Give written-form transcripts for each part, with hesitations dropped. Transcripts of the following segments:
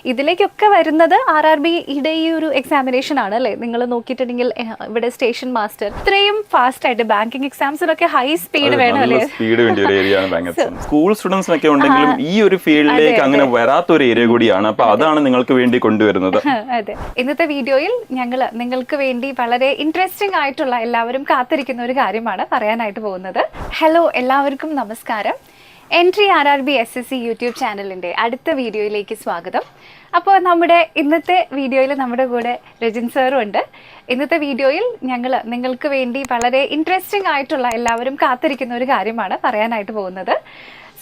ഇതിലേക്കൊക്കെ വരുന്നത് RRBയുടെ ഈ ഒരു എക്സാമിനേഷൻ ആണ് അല്ലേ? നിങ്ങൾ നോക്കിയിട്ടുണ്ടെങ്കിൽ ഇവിടെ സ്റ്റേഷൻ മാസ്റ്റർ ഇത്രയും ഫാസ്റ്റ് ആയിട്ട് ബാങ്കിങ് എക്സാംസിനൊക്കെ ഹൈ സ്പീഡ് വേണം അല്ലേ? സ്പീഡ് വേണ്ട ഒരു ഏരിയ ആണ് ബാങ്ക് എക്സാം. സ്കൂൾ സ്റ്റുഡൻസിനൊക്കെ ഉണ്ടെങ്കിലും ഈ ഒരു ഫീൽഡിലേക്ക് അങ്ങനെ വരാത്ത ഒരു ഏരിയ കൂടിയാണ്. അപ്പൊ അതാണ് നിങ്ങൾക്ക് വേണ്ടി കൊണ്ടുവരുന്നത്. അതെ, ഇന്നത്തെ വീഡിയോയിൽ ഞങ്ങൾ നിങ്ങൾക്ക് വേണ്ടി വളരെ ഇൻട്രസ്റ്റിംഗ് ആയിട്ടുള്ള എല്ലാവരും കാത്തിരിക്കുന്ന ഒരു കാര്യമാണ് പറയാനായിട്ട് പോകുന്നത്. ഹലോ, എല്ലാവർക്കും നമസ്കാരം. എൻട്രി RRB SSC യൂട്യൂബ് ചാനലിൻ്റെ അടുത്ത വീഡിയോയിലേക്ക് സ്വാഗതം. അപ്പോൾ നമ്മുടെ ഇന്നത്തെ വീഡിയോയിൽ നമ്മുടെ കൂടെ രജിൻ സാറും ഉണ്ട്. ഇന്നത്തെ വീഡിയോയിൽ ഞങ്ങൾ നിങ്ങൾക്ക് വേണ്ടി വളരെ ഇൻട്രസ്റ്റിംഗ് ആയിട്ടുള്ള എല്ലാവരും കാത്തിരിക്കുന്ന ഒരു കാര്യമാണ് പറയാനായിട്ട് പോകുന്നത്.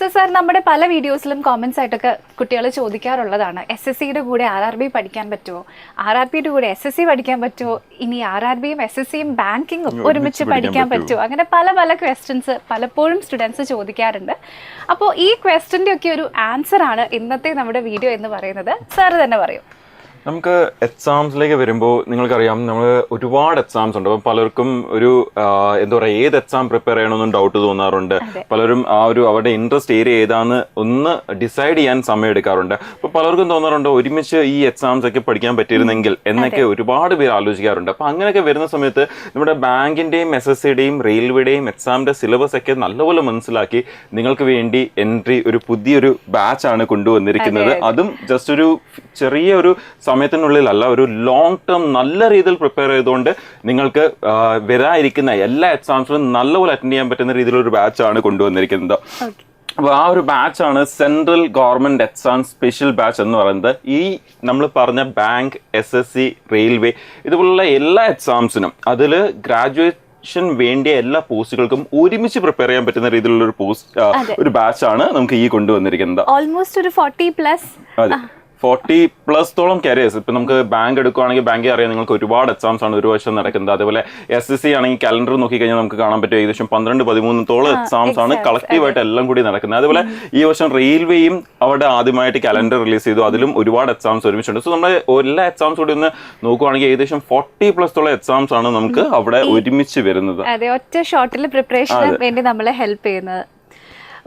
സോ സാർ, നമ്മുടെ പല വീഡിയോസിലും കോമൻസ് ആയിട്ടൊക്കെ കുട്ടികൾ ചോദിക്കാറുള്ളതാണ്, SSCയുടെ കൂടെ RRB പഠിക്കാൻ പറ്റുമോ, RRBയുടെ കൂടെ SSC പഠിക്കാൻ പറ്റുമോ, ഇനി RRBയും SSCയും ബാങ്കിങ്ങും ഒരുമിച്ച് പഠിക്കാൻ പറ്റുമോ, അങ്ങനെ പല പല ക്വസ്റ്റ്യൻസ് പലപ്പോഴും സ്റ്റുഡൻസ് ചോദിക്കാറുണ്ട്. അപ്പോൾ ഈ ക്വസ്റ്റ്യൻ്റെ ഒക്കെ ഒരു ആൻസർ ആണ് ഇന്നത്തെ നമ്മുടെ വീഡിയോ എന്ന് പറയുന്നത്. സാർ തന്നെ പറയും. നമുക്ക് എക്സാംസിലേക്ക് വരുമ്പോൾ നിങ്ങൾക്കറിയാം, നമ്മൾ ഒരുപാട് എക്സാംസ് ഉണ്ട്. അപ്പം പലർക്കും ഒരു എന്താ പറയുക, ഏത് എക്സാം പ്രിപ്പയർ ചെയ്യണമെന്നും ഡൗട്ട് തോന്നാറുണ്ട്. പലരും അവരുടെ ഇൻട്രസ്റ്റ് ഏരിയ ഏതാന്ന് ഒന്ന് ഡിസൈഡ് ചെയ്യാൻ സമയം എടുക്കാറുണ്ട്. അപ്പോൾ പലർക്കും തോന്നാറുണ്ട് ഒരുമിച്ച് ഈ എക്സാംസ് ഒക്കെ പഠിക്കാൻ പറ്റിയിരുന്നെങ്കിൽ എന്നൊക്കെ ഒരുപാട് പേര് ആലോചിക്കാറുണ്ട്. അപ്പം അങ്ങനെയൊക്കെ വരുന്ന സമയത്ത് നമ്മുടെ ബാങ്കിന്റെയും SSCയുടെയും റെയിൽവേയുടെയും എക്സാമിന്റെ സിലബസ് ഒക്കെ നല്ലപോലെ മനസ്സിലാക്കി നിങ്ങൾക്ക് വേണ്ടി എൻട്രി ഒരു പുതിയൊരു ബാച്ചാണ് കൊണ്ടുവന്നിരിക്കുന്നത്. അതും ജസ്റ്റ് ഒരു ചെറിയ ഒരു സമയത്തിനുള്ളിലല്ല, ഒരു ലോങ് ടേം നല്ല രീതിയിൽ പ്രിപ്പയർ ചെയ്തുകൊണ്ട് നിങ്ങൾക്ക് വരാതിരിക്കുന്ന എല്ലാ എക്സാംസിലും നല്ലപോലെ അറ്റൻഡ് ചെയ്യാൻ പറ്റുന്ന രീതിയിലൊരു ബാച്ചാണ് കൊണ്ടുവന്നിരിക്കുന്നത്. അപ്പോൾ ആ ഒരു ബാച്ചാണ് central government exam special batch എന്ന് പറയുന്നത്. ഈ നമ്മൾ പറഞ്ഞ ബാങ്ക്, SSC, റെയിൽവേ ഇതുപോലുള്ള എല്ലാ എക്സാംസിനും അതിൽ ഗ്രാജുവേഷൻ വേണ്ടിയ എല്ലാ പോസ്റ്റുകൾക്കും ഒരുമിച്ച് പ്രിപ്പയർ ചെയ്യാൻ പറ്റുന്ന രീതിയിലുള്ള ഒരു ബാച്ചാണ് നമുക്ക് ഈ കൊണ്ടുവന്നിരിക്കുന്നത്. ഓൾമോസ്റ്റ് ഒരു 40+. അതെ, 40+ കരിയേഴ്സ്. ഇപ്പം നമുക്ക് ബാങ്ക് എടുക്കുകയാണെങ്കിൽ ബാങ്കിൽ അറിയാം നിങ്ങൾക്ക് ഒരുപാട് എക്സാംസ് ആണ് ഒരു വർഷം നടക്കുന്നത്. അതേപോലെ SSC ആണെങ്കിൽ കലണ്ടർ നോക്കിക്കഴിഞ്ഞാൽ നമുക്ക് കാണാൻ പറ്റും ഏകദേശം 12-13 എക്സാംസ് ആണ് കളക്റ്റീവായിട്ട് എല്ലാം കൂടി നടക്കുന്നത്. അതുപോലെ ഈ വർഷം റെയിൽവേയും അവിടെ ആദ്യമായിട്ട് കലണ്ടർ റിലീസ് ചെയ്തു, അതിലും ഒരുപാട് എക്സാംസ് ഒരുമിച്ചുണ്ട്. സോ നമ്മൾ എല്ലാ എക്സാംസ് കൂടി ഒന്ന് നോക്കുകയാണെങ്കിൽ ഏകദേശം 40+ എക്സാംസ് ആണ് നമുക്ക് അവിടെ ഒരുമിച്ച് വരുന്നത്. അതെ, ഒറ്റ ഷോർട്ടിൽ പ്രിപ്പറേഷന് വേണ്ടി നമ്മളെ ഹെൽപ്പ് ചെയ്യുന്നത്.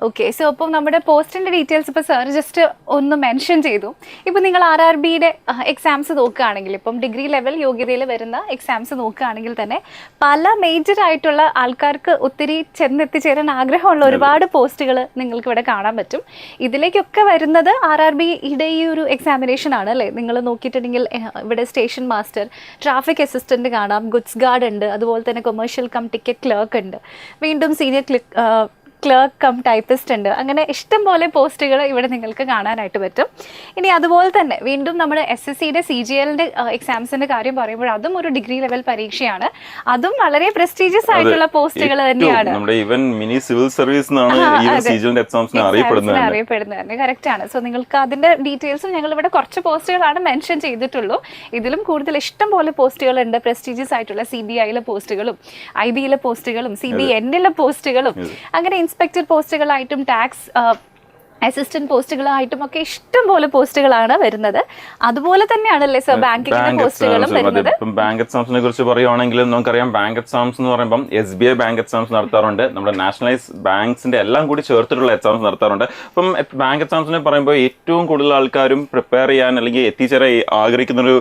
ഓക്കെ, സോ അപ്പം നമ്മുടെ പോസ്റ്റിൻ്റെ ഡീറ്റെയിൽസ് ഇപ്പോൾ സാർ ജസ്റ്റ് ഒന്ന് മെൻഷൻ ചെയ്തു. ഇപ്പം നിങ്ങൾ RRBയുടെ എക്സാംസ് നോക്കുകയാണെങ്കിൽ, ഇപ്പം ഡിഗ്രി ലെവൽ യോഗ്യതയിൽ വരുന്ന എക്സാംസ് നോക്കുകയാണെങ്കിൽ തന്നെ പല മേജറായിട്ടുള്ള ആൾക്കാർക്ക് ഒത്തിരി ചെന്നെത്തിച്ചേരാൻ ആഗ്രഹമുള്ള ഒരുപാട് പോസ്റ്റുകൾ നിങ്ങൾക്ക് ഇവിടെ കാണാൻ പറ്റും. ഇതിലേക്കൊക്കെ വരുന്നത് RRBയുടെ ഈ ഒരു എക്സാമിനേഷൻ ആണ് അല്ലേ? നിങ്ങൾ നോക്കിയിട്ടുണ്ടെങ്കിൽ ഇവിടെ സ്റ്റേഷൻ മാസ്റ്റർ, ട്രാഫിക് അസിസ്റ്റൻറ്റ് കാണാം, ഗുഡ്സ് ഗാർഡ് ഉണ്ട്, അതുപോലെ തന്നെ കൊമേഴ്ഷ്യൽ കം ടിക്കറ്റ് ക്ലർക്ക് ഉണ്ട്, വീണ്ടും സീനിയർ ക്ലർക്ക് കം ടൈപ്പിസ്റ്റ് ഉണ്ട്. അങ്ങനെ ഇഷ്ടം പോലെ പോസ്റ്റുകൾ ഇവിടെ നിങ്ങൾക്ക് കാണാനായിട്ട് പറ്റും. ഇനി അതുപോലെ തന്നെ വീണ്ടും നമ്മുടെ SSCയുടെ CGLന്റെ എക്സാംസിന്റെ കാര്യം പറയുമ്പോൾ അതും ഒരു ഡിഗ്രി ലെവൽ പരീക്ഷയാണ്. അതും വളരെ പ്രസ്റ്റീജിയസ് ആയിട്ടുള്ള പോസ്റ്റുകൾ തന്നെയാണ്. അറിയപ്പെടുന്നത് കറക്റ്റ് ആണ്. സോ നിങ്ങൾക്ക് അതിന്റെ ഡീറ്റെയിൽസും ഞങ്ങൾ ഇവിടെ കുറച്ച് പോസ്റ്റുകളാണ് മെൻഷൻ ചെയ്തിട്ടുള്ളൂ. ഇതിലും കൂടുതൽ ഇഷ്ടം പോലെ പോസ്റ്റുകൾ ഉണ്ട്. പ്രസ്റ്റീജിയസ് ആയിട്ടുള്ള CBIയിലെ പോസ്റ്റുകളും, IBയിലെ പോസ്റ്റുകളും, CBNയിലെ പോസ്റ്റുകളും, അങ്ങനെ ഇൻസ്പെക്ടർ പോസ്റ്റുകളായിട്ടും ടാക്സ് അസിസ്റ്റന്റ് പോസ്റ്റുകളായിട്ടും ഒക്കെ ഇഷ്ടം പോലെ പോസ്റ്റുകളാണ് വരുന്നത്. അതുപോലെ തന്നെയാണല്ലേ സർ ബാങ്കിങ്ങിന്റെ പോസ്റ്റുകളും വരുന്നത്. ബാങ്ക് എക്സാംസിനെ കുറിച്ച് പറയുവാണെങ്കിൽ നമുക്കറിയാം, ബാങ്ക് എക്സാംസ് എന്ന് പറയുമ്പോൾ SBI ബാങ്ക് എക്സാംസ് നടത്താറുണ്ട്, നമ്മുടെ നാഷണലൈസ് ബാങ്ക്സിന്റെ എല്ലാം കൂടി ചേർത്തിട്ടുള്ള എക്സാംസ് നടത്താറുണ്ട്. അപ്പം ബാങ്ക് എക്സാംസിനെ പറയുമ്പോൾ ഏറ്റവും കൂടുതൽ ആൾക്കാരും പ്രിപ്പയർ ചെയ്യാൻ അല്ലെങ്കിൽ എത്തിച്ചേരാൻ ആഗ്രഹിക്കുന്ന ഒരു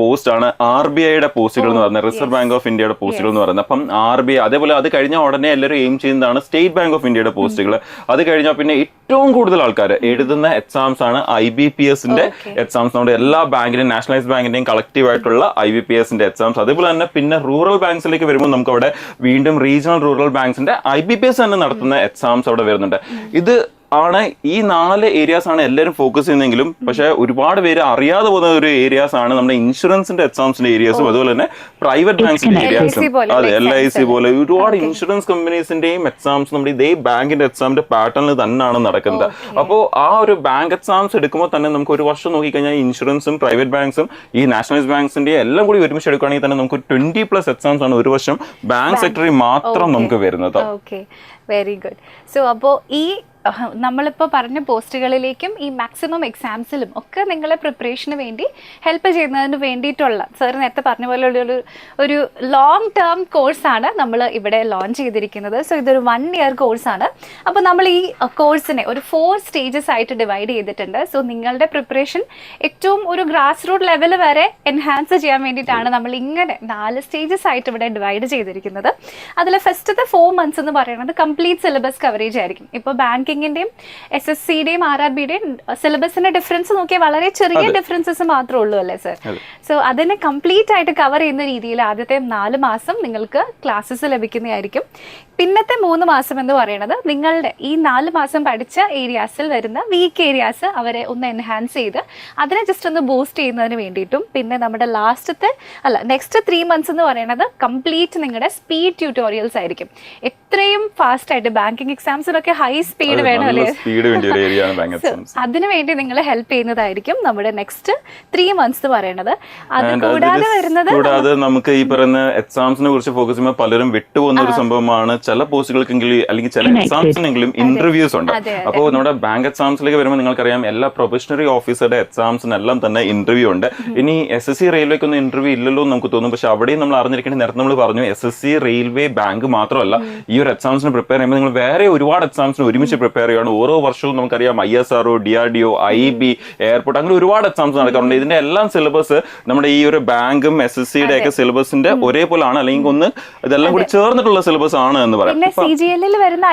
പോസ്റ്റാണ് RBIയുടെ പോസ്റ്റുകൾ എന്ന് പറയുന്നത്, റിസർവ് ബാങ്ക് ഓഫ് ഇന്ത്യയുടെ പോസ്റ്റുകൾ എന്ന് പറയുന്നത്. അപ്പം RBI, അതേപോലെ അത് കഴിഞ്ഞ ഉടനെ എല്ലാവരും എയിം ചെയ്യുന്നതാണ് സ്റ്റേറ്റ് ബാങ്ക് ഓഫ് ഇന്ത്യയുടെ പോസ്റ്റുകൾ. അത് കഴിഞ്ഞാൽ പിന്നെ ഏറ്റവും കൂടുതൽ ആൾക്കാർ എഴുതുന്ന എക്സാംസ് ആണ് IBPSന്റെ എക്സാംസ്. നമ്മുടെ എല്ലാ ബാങ്കിന്റെയും, നാഷണലൈസ് ബാങ്കിന്റെയും കളക്റ്റീവ് ആയിട്ടുള്ള IBPSന്റെ എക്സാംസ്. അതേപോലെ തന്നെ പിന്നെ റൂറൽ ബാങ്ക്സിലേക്ക് വരുമ്പോൾ നമുക്ക് അവിടെ വീണ്ടും റീജിയണൽ റൂറൽ ബാങ്ക്സിന്റെ IBPS തന്നെ നടത്തുന്ന എക്സാംസ് അവിടെ വരുന്നുണ്ട്. ഇത് ആണ് ഈ 4 ഏരിയാസ് ആണ് എല്ലാവരും ഫോക്കസ് ചെയ്യുന്നെങ്കിലും പക്ഷെ ഒരുപാട് പേര് അറിയാതെ പോകുന്ന ഒരു ഏരിയാസ് ആണ് നമ്മുടെ ഇൻഷുറൻസിന്റെ എക്സാംസിന്റെ ഏരിയാസും അതുപോലെ തന്നെ പ്രൈവറ്റ് ബാങ്ക്സിന്റെ ഏരിയാസും. അതെ, LIC പോലെ ഒരുപാട് ഇൻഷുറൻസ് കമ്പനീസിന്റെയും എക്സാംസ് നമ്മുടെ ഇതേ ബാങ്കിന്റെ എക്സാമിന്റെ പാറ്റേണിൽ തന്നെയാണ് നടക്കുന്നത്. അപ്പോൾ ആ ഒരു ബാങ്ക് എക്സാംസ് എടുക്കുമ്പോൾ തന്നെ നമുക്ക് ഒരു വർഷം നോക്കിക്കഴിഞ്ഞാൽ ഇൻഷുറൻസും പ്രൈവറ്റ് ബാങ്ക്സും ഈ നാഷണലൈസ് ബാങ്ക്സിന്റെ എല്ലാം കൂടി ഒരുമിച്ച് എടുക്കുകയാണെങ്കിൽ തന്നെ നമുക്ക് 20+ എക്സാംസ് ആണ് ഒരു വർഷം ബാങ്ക് സെക്ടറിൽ മാത്രം നമുക്ക് വരുന്നത്. Very good. സോ അപ്പോൾ ഈ നമ്മളിപ്പോൾ പറഞ്ഞ പോസ്റ്റുകളിലേക്കും ഈ മാക്സിമം എക്സാംസിലും ഒക്കെ നിങ്ങളെ പ്രിപ്പറേഷന് വേണ്ടി ഹെൽപ്പ് ചെയ്യുന്നതിന് വേണ്ടിയിട്ടുള്ള സാർ നേരത്തെ പറഞ്ഞ പോലെ ഒരു ലോങ് ടേം കോഴ്സാണ് നമ്മൾ ഇവിടെ ലോഞ്ച് ചെയ്തിരിക്കുന്നത്. സോ ഇതൊരു 1 ഇയർ കോഴ്സാണ്. അപ്പോൾ നമ്മൾ ഈ കോഴ്സിനെ ഒരു 4 സ്റ്റേജസ് ആയിട്ട് ഡിവൈഡ് ചെയ്തിട്ടുണ്ട്. സോ നിങ്ങളുടെ പ്രിപ്പറേഷൻ ഏറ്റവും ഒരു ഗ്രാസ് റൂട്ട് ലെവൽ വരെ എൻഹാൻസ് ചെയ്യാൻ വേണ്ടിയിട്ടാണ് നമ്മൾ ഇങ്ങനെ 4 സ്റ്റേജസ് ആയിട്ട് ഇവിടെ ഡിവൈഡ് ചെയ്തിരിക്കുന്നത്. അതിൽ ഫസ്റ്റത്തെ 4 months എന്ന് പറയുന്നത് കംപ്ലീറ്റ് സിലബസ് കവറേജ് ആയിരിക്കും. ഇപ്പോൾ ബാങ്കിങ്ങിൻ്റെയും SSCയുടെയും RRBയുടെയും സിലബസിന്റെ ഡിഫറൻസ് നോക്കിയാൽ വളരെ ചെറിയ ഡിഫറൻസസ് മാത്രമേ ഉള്ളൂ അല്ലേ സർ? സോ അതിനെ കംപ്ലീറ്റ് ആയിട്ട് കവർ ചെയ്യുന്ന രീതിയിൽ ആദ്യത്തെ 4 മാസം നിങ്ങൾക്ക് ക്ലാസ്സസ് ലഭിക്കുന്നതായിരിക്കും. പിന്നത്തെ 3 മാസം എന്ന് പറയുന്നത് നിങ്ങളുടെ ഈ 4 മാസം പഠിച്ച ഏരിയാസിൽ വരുന്ന വീക്ക് ഏരിയാസ് അവരെ ഒന്ന് എൻഹാൻസ് ചെയ്ത് അതിനെ ജസ്റ്റ് ഒന്ന് ബൂസ്റ്റ് ചെയ്യുന്നതിന് വേണ്ടിയിട്ടും, പിന്നെ നമ്മുടെ നെക്സ്റ്റ് 3 months എന്ന് പറയുന്നത് കംപ്ലീറ്റ് നിങ്ങളുടെ സ്പീഡ് ട്യൂട്ടോറിയൽസ് ആയിരിക്കും. എത്രയും ഫാസ്റ്റ് ആയിട്ട് ബാങ്കിങ് എക്സാംസിലൊക്കെ ഹൈ സ്പീഡ് വേണം അല്ലേ? അതിനു വേണ്ടി നിങ്ങളെ ഹെൽപ്പ് ചെയ്യുന്നതായിരിക്കും നമ്മുടെ നെക്സ്റ്റ് 3 months എന്ന് പറയുന്നത്. അത് കൂടാതെ നമുക്ക് ഈ പറയുന്ന എക്സാംസിനെ കുറിച്ച് ഫോക്കസ് ചെയ്യുമ്പോൾ പലരും വിട്ടുപോകുന്ന ഒരു സംഭവമാണ്. ചില പോസ്റ്റുകൾക്കെങ്കിലും അല്ലെങ്കിൽ ചില എക്സാംസിനെങ്കിലും ഇന്റർവ്യൂസ് ഉണ്ട്. അപ്പോൾ നമ്മുടെ ബാങ്ക് എക്സാംസിലേക്ക് വരുമ്പോൾ നിങ്ങൾക്കറിയാം എല്ലാ പ്രൊബഷണറി ഓഫീസറുടെ എക്സാംസിനെല്ലാം തന്നെ ഇന്റർവ്യൂ ഉണ്ട്. ഇനി SSC റെയിൽവേക്കൊന്നും ഇന്റർവ്യൂ ഇല്ലല്ലോ എന്ന് നമുക്ക് തോന്നും. പക്ഷെ അവിടെയും നമ്മൾ അറിഞ്ഞിരിക്കേണ്ട, നേരത്തെ നമ്മൾ പറഞ്ഞു SSC റെയിൽവേ ബാങ്ക് മാത്രമല്ല, ഈ ഒരു എക്സാംസിന് പ്രിപ്പയർ ചെയ്യുമ്പോൾ നിങ്ങൾ വേറെ ഒരുപാട് എക്സാംസിന് ഒരുമിച്ച് പ്രിപ്പയർ ചെയ്യുകയാണ്. ഓരോ വർഷവും നമുക്കറിയാം ISRO, DRDO, IB, എയർപോർട്ട്, അങ്ങനെ ഒരുപാട് എക്സാംസ് നടക്കാറുണ്ട്. ഇതിന്റെ എല്ലാം സിലബസ് നമ്മുടെ ഈ ഒരു ബാങ്കും SSCയുടെ ഒക്കെ സിലബസിന്റെ ഒരേപോലാണ്, അല്ലെങ്കിൽ ഒന്ന് ഇതെല്ലാം കൂടി ചേർന്നിട്ടുള്ള സിലബസ് ആണ് എന്ന് പറയാം. അതെ, CGL വരുന്നത്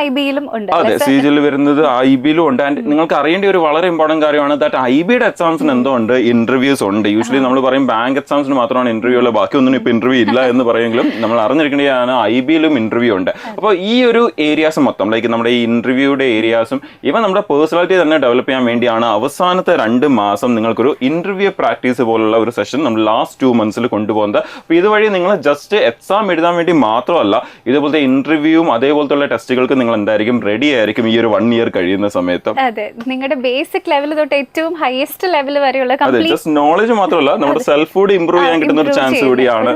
IBയിലും ഉണ്ട്. ആൻഡ് നിങ്ങൾക്ക് അറിയേണ്ട ഒരു വളരെ ഇമ്പോർട്ടന്റ് കാര്യമാണ് ദാറ്റ് IBയുടെ എക്സാംസിന് എന്തോ ഉണ്ട്, ഇന്റർവ്യൂസ് ഉണ്ട്. യൂഷ്വലി നമ്മൾ പറയും ബാങ്ക് എക്സാംസിന് മാത്രമാണ് ഇന്റർവ്യൂ ഉള്ളത്, ബാക്കി ഒന്നും ഇപ്പൊ ഇന്റർവ്യൂ ഇല്ല എന്ന് പറയുമെങ്കിലും നമ്മൾ അറിഞ്ഞിരിക്കേണ്ടതാണ് IBയിലും ഇന്റർവ്യൂ ഉണ്ട്. അപ്പോൾ ഈ ഒരു ഏരിയാസ് മൊത്തം ലൈക്ക് നമ്മുടെ ഈ ഇന്റർവ്യൂയുടെ ഏരിയാസും ഇവ നമ്മുടെ പേഴ്സണാലിറ്റി തന്നെ ഡെവലപ്പ് ചെയ്യാൻ വേണ്ടിയാണ് അവസാനത്തെ 2 മാസം നിങ്ങൾക്കൊരു ഇന്റർവ്യൂ പ്രാക്ടീസ് പോലുള്ള ഒരു സെഷൻ നമ്മൾ ലാസ്റ്റ് 2 months കൊണ്ടുപോകുന്നത്. അപ്പോൾ ഇതുവഴി നിങ്ങൾ ജസ്റ്റ് എക്സാം എഴുതാൻ വേണ്ടി മാത്രമല്ല, ഇതുപോലത്തെ ഇന്റർവ്യൂവും അതേപോലത്തെ ടെസ്റ്റുകൾക്ക് നിങ്ങൾ എന്തായിരിക്കും റെഡി ആയിരിക്കും ഈ ഒരു 1 year കഴിയുന്ന സമയത്ത്. അതെ, നിങ്ങളുടെ ബേസിക് ലെവൽ തൊട്ട് ഏറ്റവും ഹയസ്റ്റ് ലെവൽ വരെയുള്ള ജസ്റ്റ് നോളജ് മാത്രമല്ല നമ്മുടെ സെൽഫ് കൂടി ഇംപ്രൂവ് ചെയ്യാൻ കിട്ടുന്ന ഒരു ചാൻസ് കൂടിയാണ്.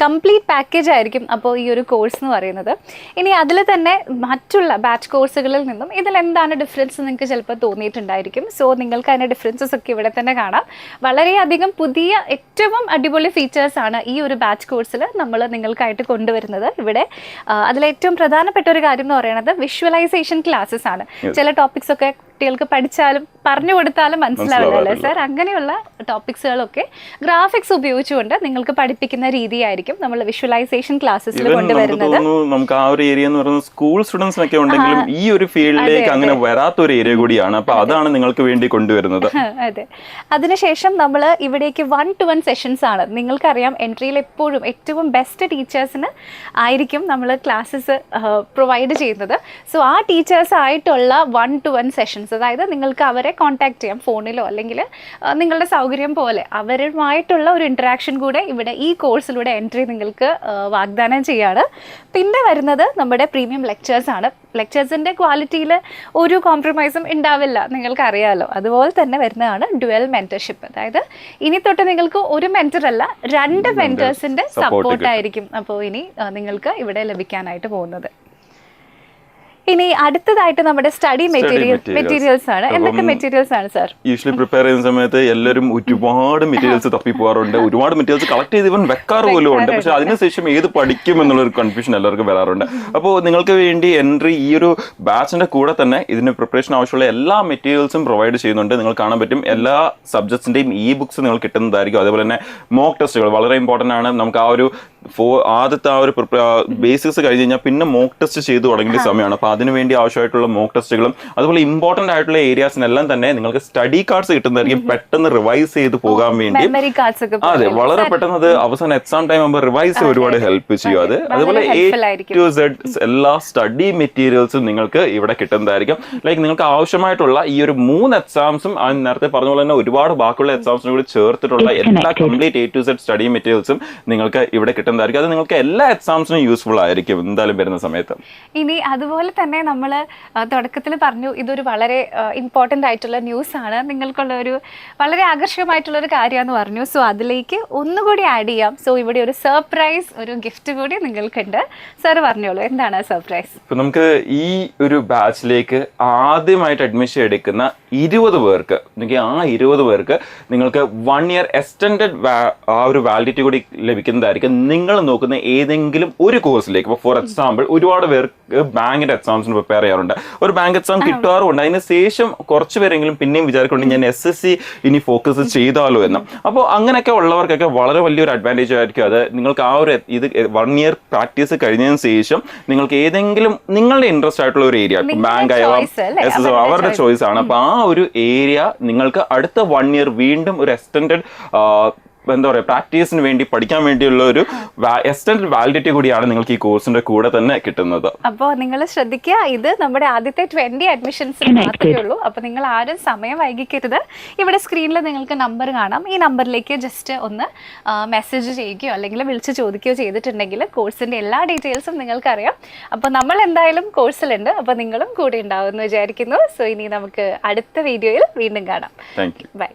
കംപ്ലീറ്റ് പാക്കേജ് ആയിരിക്കും അപ്പോൾ ഈ ഒരു കോഴ്സ് എന്ന് പറയുന്നത്. ഇനി അതിൽ തന്നെ മറ്റുള്ള ബാച്ച് കോഴ്സുകളിൽ നിന്നും ഇതിൽ എന്താണ് ഡിഫറൻസ് നിങ്ങൾക്ക് ചിലപ്പോൾ തോന്നിയിട്ടുണ്ടായിരിക്കും. സോ നിങ്ങൾക്ക് അതിന്റെ ഡിഫറൻസസ് ഒക്കെ ഇവിടെ തന്നെ കാണാം. വളരെയധികം പുതിയ ഏറ്റവും അടിപൊളി ഫീച്ചേഴ്സ് ആണ് ഈ ഒരു ബാച്ച് കോഴ്സിൽ നമ്മൾ നിങ്ങൾക്കായിട്ട് കൊണ്ടുവരുന്നത്. ഇവിടെ അതിലേറ്റവും പ്രധാനപ്പെട്ട ഒരു കാര്യം എന്ന് പറയുന്നത് വിഷ്വലൈസേഷൻ ക്ലാസ്സസ് ആണ്. ചില ടോപ്പിക്സ് ഒക്കെ കുട്ടികൾക്ക് പഠിച്ചാലും പറഞ്ഞു കൊടുത്താലും മനസ്സിലാവില്ലല്ലേ സർ? അങ്ങനെയുള്ള ടോപ്പിക്സുകളൊക്കെ ഗ്രാഫിക്സ് ഉപയോഗിച്ചുകൊണ്ട് നിങ്ങൾക്ക് പഠിപ്പിക്കുന്ന രീതിയായിരിക്കും നമ്മൾ വിഷ്വലൈസേഷൻ ക്ലാസ്സസിൽ കൊണ്ടുവരുന്നത്. നമുക്ക് ആ ഒരു ഏരിയ എന്ന് പറയുന്നത് സ്കൂൾ സ്റ്റുഡൻസിനൊക്കെ ഉണ്ടെങ്കിലും ഈ ഒരു ഫീൽഡിലേക്ക് അങ്ങനെ വരാത്ത ഒരു ഏരിയ കൂടിയാണ്. അപ്പൊ അതാണ് നിങ്ങൾക്ക് വേണ്ടി കൊണ്ടുവരുന്നത്. അതെ, അതിനുശേഷം നമ്മൾ ഇവിടേക്ക് 1-to-1 സെഷൻസ് ആണ്. നിങ്ങൾക്കറിയാം എൻട്രിയിൽ എപ്പോഴും ഏറ്റവും ബെസ്റ്റ് ടീച്ചേഴ്സിന് ആയിരിക്കും നമ്മൾ ക്ലാസ്സസ് പ്രൊവൈഡ് ചെയ്യുന്നത്. സോ ആ ടീച്ചേഴ്സ് ആയിട്ടുള്ള 1-to-1 സെഷൻസ്, അതായത് നിങ്ങൾക്ക് അവരെ കോൺടാക്ട് ചെയ്യാം ഫോണിലോ അല്ലെങ്കിൽ നിങ്ങളുടെ സൗകര്യം പോലെ അവരുമായിട്ടുള്ള ഒരു ഇൻറ്ററാക്ഷൻ കൂടെ ഇവിടെ ഈ കോഴ്സിലൂടെ എൻട്രി നിങ്ങൾക്ക് വാഗ്ദാനം ചെയ്യാണ്. പിന്നെ വരുന്നത് നമ്മുടെ പ്രീമിയം ലെക്ചേഴ്സ് ആണ്. ലെക്ചേഴ്സിൻ്റെ ക്വാളിറ്റിയിൽ ഒരു കോംപ്രമൈസും ഉണ്ടാവില്ല, നിങ്ങൾക്ക് അറിയാമല്ലോ. അതുപോലെ തന്നെ വരുന്നതാണ് ഡ്യുവൽ മെൻറ്റർഷിപ്പ്. അതായത് ഇനി തൊട്ട് നിങ്ങൾക്ക് ഒരു മെൻറ്റർ അല്ല 2 മെൻറ്റേഴ്സിൻ്റെ സപ്പോർട്ടായിരിക്കും അപ്പോൾ ഇനി നിങ്ങൾക്ക് ഇവിടെ ലഭിക്കാനായിട്ട് പോകുന്നത്. ഇനി അടുത്തതായിട്ട് നമ്മുടെ സ്റ്റഡി മെറ്റീരിയൽസ് ആണ്. എന്തൊക്കെ മെറ്റീരിയൽസ് ആണ് സാർ? യൂഷ്വലി പ്രിപ്പയർ ചെയ്യുന്ന സമയത്ത് എല്ലാവരും ഒരുപാട് മെറ്റീരിയൽസ് തപ്പി പോകാറുണ്ട്. ഒരുപാട് മെറ്റീരിയൽസ് കളക്ട് ചെയ്ത് ഇവൻ വെക്കാറ് പോലും ഉണ്ട്. പക്ഷെ അതിനുശേഷം ഏത് പഠിക്കും എന്നുള്ളൊരു കൺഫ്യൂഷൻ എല്ലാവർക്കും വരാറുണ്ട്. അപ്പോൾ നിങ്ങൾക്ക് വേണ്ടി എൻട്രി ഈ ഒരു ബാച്ചിന്റെ കൂടെ തന്നെ ഇതിന് പ്രിപ്പറേഷൻ ആവശ്യമുള്ള എല്ലാ മെറ്റീരിയൽസും പ്രൊവൈഡ് ചെയ്യുന്നുണ്ട്. നിങ്ങൾ കാണാൻ പറ്റും എല്ലാ സബ്ജക്ട്സിന്റെയും ബുക്സ് നിങ്ങൾ കിട്ടുന്നതായിരിക്കും. അതേപോലെ തന്നെ മോക്ക് ടെസ്റ്റുകൾ വളരെ ഇമ്പോർട്ടന്റ് ആണ്. നമുക്ക് ആ ഒരു ആദ്യത്തെ ആ ഒരു ബേസിക്സ് കഴിഞ്ഞ് കഴിഞ്ഞാൽ പിന്നെ മോക്ക് ടെസ്റ്റ് ചെയ്തു തുടങ്ങേണ്ട സമയമാണ്. അപ്പോൾ അതിനുവേണ്ടി ആവശ്യമായിട്ടുള്ള മോക്ക് ടെസ്റ്റുകളും അതുപോലെ ഇമ്പോർട്ടന്റ് ആയിട്ടുള്ള ഏരിയാസിനെല്ലാം തന്നെ നിങ്ങൾക്ക് സ്റ്റഡി കാർഡ്സ് കിട്ടുന്നതായിരിക്കും. പെട്ടെന്ന് റിവൈസ് ചെയ്ത് പോകാൻ വേണ്ടി അതെ, വളരെ പെട്ടെന്ന് അത് അവസാനം എക്സാം ടൈം ആകുമ്പോൾ റിവൈസ് ഒരുപാട് ഹെൽപ്പ് ചെയ്യും. അത് അതുപോലെ A-to-Z എല്ലാ സ്റ്റഡി മെറ്റീരിയൽസും നിങ്ങൾക്ക് ഇവിടെ കിട്ടുന്നതായിരിക്കും. ലൈക്ക് നിങ്ങൾക്ക് ആവശ്യമായിട്ടുള്ള ഈ ഒരു 3 എക്സാംസും നേരത്തെ പറഞ്ഞ പോലെ തന്നെ ഒരുപാട് ബാക്കിയുള്ള എക്സാംസിനും കൂടി ചേർത്തിട്ടുള്ള എല്ലാ കംപ്ലീറ്റ് A-to-Z സ്റ്റഡി മെറ്റീരിയൽസും നിങ്ങൾക്ക് ഇവിടെ കിട്ടുന്നതായിരിക്കും. അത് നിങ്ങൾക്ക് എല്ലാ എക്സാംസിനും യൂസ്ഫുൾ ആയിരിക്കും എന്തായാലും വരുന്ന സമയത്ത്. ഇനി അതുപോലെ തന്നെ തന്നെ നമ്മൾ തുടക്കത്തിൽ പറഞ്ഞു ഇതൊരു വളരെ ഇമ്പോർട്ടൻ്റ് ആയിട്ടുള്ള ന്യൂസ് ആണ്, നിങ്ങൾക്കുള്ള ഒരു വളരെ ആകർഷകമായിട്ടുള്ള ഒരു കാര്യമാണെന്ന് പറഞ്ഞു. സോ അതിലേക്ക് ഒന്നുകൂടി ആഡ് ചെയ്യാം. സോ ഇവിടെ ഒരു സർപ്രൈസ്, ഒരു ഗിഫ്റ്റ് കൂടി നിങ്ങൾക്കുണ്ട്. സാർ പറഞ്ഞോളൂ, എന്താണ് സർപ്രൈസ്? ഇപ്പൊ നമുക്ക് ഈ ഒരു ബാച്ചിലേക്ക് ആദ്യമായിട്ട് അഡ്മിഷൻ എടുക്കുന്ന 20 പേർക്ക്, ആ 20 പേർക്ക് നിങ്ങൾക്ക് 1 ഇയർ എക്സ്റ്റൻഡഡ് ആ ഒരു വാലിഡിറ്റി കൂടി ലഭിക്കുന്നതായിരിക്കും. നിങ്ങൾ നോക്കുന്ന ഏതെങ്കിലും ഒരു കോഴ്സിലേക്ക്. ഇപ്പോൾ ഫോർ എക്സാമ്പിൾ ഒരുപാട് പേർക്ക് ബാങ്കിന്റെ എക്സാംസിന് പ്രിപ്പയർ ചെയ്യാറുണ്ട്, ഒരു ബാങ്ക് എക്സാം കിട്ടാറുണ്ട്. അതിന് ശേഷം കുറച്ച് പേരെങ്കിലും പിന്നെയും വിചാരിക്കുന്നുണ്ട് ഞാൻ SSC ഇനി ഫോക്കസ് ചെയ്താലോ എന്ന്. അപ്പോൾ അങ്ങനെയൊക്കെ ഉള്ളവർക്കൊക്കെ വളരെ വലിയൊരു അഡ്വാൻറ്റേജ് ആയിരിക്കും അത്. നിങ്ങൾക്ക് ആ ഒരു 1 ഇയർ പ്രാക്ടീസ് കഴിഞ്ഞതിന് ശേഷം നിങ്ങൾക്ക് ഏതെങ്കിലും നിങ്ങളുടെ ഇൻട്രസ്റ്റ് ആയിട്ടുള്ള ഒരു ഏരിയ, ബാങ്ക് ആയാലും SSC അവരുടെ ചോയ്സ് ആണ്. അപ്പൊ ആ ഒരു ഏരിയ നിങ്ങൾക്ക് അടുത്ത 1 ഇയർ വീണ്ടും ഒരു എക്സ്റ്റൻഡഡ് എന്താ പറയുക പ്രാക്ടീസിന് വേണ്ടി പഠിക്കാൻ വേണ്ടിയുള്ള ഒരു എക്സ്റ്റൻഡ് വാലിഡിറ്റി കൂടിയാണ് നിങ്ങൾക്ക് ഈ കോഴ്സിന്റെ കൂടെ തന്നെ കിട്ടുന്നത്. അപ്പോൾ നിങ്ങൾ ശ്രദ്ധിക്കുക, ഇത് നമ്മുടെ ആദ്യത്തെ 20 അഡ്മിഷൻസിന് മാത്രമേ ഉള്ളൂ. അപ്പോൾ നിങ്ങൾ ആരും സമയം വൈകിക്കരുത്. ഇവിടെ സ്ക്രീനിൽ നിങ്ങൾക്ക് നമ്പർ കാണാം. ഈ നമ്പറിലേക്ക് ജസ്റ്റ് ഒന്ന് മെസ്സേജ് ചെയ്യുകയോ അല്ലെങ്കിൽ വിളിച്ച് ചോദിക്കുകയോ ചെയ്തിട്ടുണ്ടെങ്കിൽ കോഴ്സിന്റെ എല്ലാ ഡീറ്റെയിൽസും നിങ്ങൾക്കറിയാം. അപ്പോൾ നമ്മൾ എന്തായാലും കോഴ്സിലുണ്ട്, അപ്പോൾ നിങ്ങളും കൂടെ ഉണ്ടാവും എന്ന് വിചാരിക്കുന്നു. സോ ഇനി നമുക്ക് അടുത്ത വീഡിയോയിൽ വീണ്ടും കാണാം. Thank you. ബൈ.